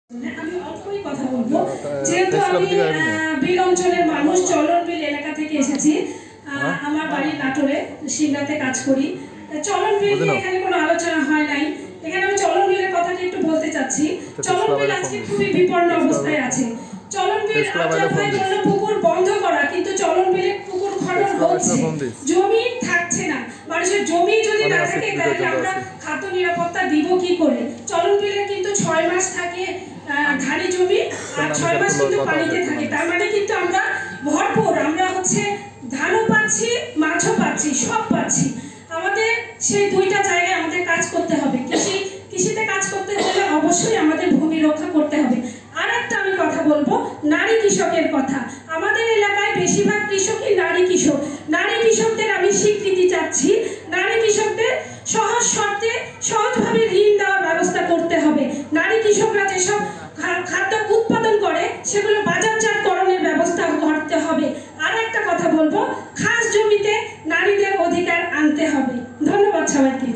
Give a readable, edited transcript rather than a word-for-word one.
আমি অল্পই কথা বলবো, যেহেতু আমি বিল অঞ্চলের মানুষ, চলন বিল এলাকা থেকে এসেছি। আমার বাড়ি নাটোরে, সিংড়াতে কাজ করি। চলন বিল নিয়ে এখানে কোনো আলোচনা হয় নাই। এখানে আমি চলন বিলের কথাটা একটু বলতে চাচ্ছি। চলন বিল আজকে খুবই বিপন্ন অবস্থায় আছে। চলন বিল পুকুর বন্ধ করা, কিন্তু চলন বিলে পুকুর খনন হচ্ছে, জমি থাকছে না। মানুষের জমি যদি না থাকে তাহলে আমরা খাদ্য নিরাপত্তা দিব কি করে? চলন বিলে কিন্তু 6 মাস থাকে ধানি জমি, আর 6 মাস কিন্তু পানিতে থাকে। তার মানে কিন্তু আমরা ভরপুর, আমরা হচ্ছে ধানও পাচ্ছি, মাছও পাচ্ছি, সব পাচ্ছি। আমাদের সেই দুইটা জায়গায় আমাদের কাজ করতে হবে। কৃষিতে কাজ করতে হলে অবশ্যই আমাদের ভূমি রক্ষা করতে হবে। আর একটা আমি কথা বলবো, নারী কৃষকের কথা। আমাদের এলাকায় বেশিরভাগ কৃষকই নারী কৃষক। নারী কৃষকদের আমি স্বীকৃতি চাচ্ছি। নারী কৃষকদের সহজ শর্তে সহজভাবে ঋণ দেওয়ার ব্যবস্থা করতে হবে। নারী কৃষকরা যেসব খাদ্য উৎপাদন করে সেগুলো বাজারজাতকরণের ব্যবস্থা করতে হবে। আর একটা কথা বলবো, খাস জমিতে নারীদের অধিকার আনতে হবে। ধন্যবাদ সবাইকে।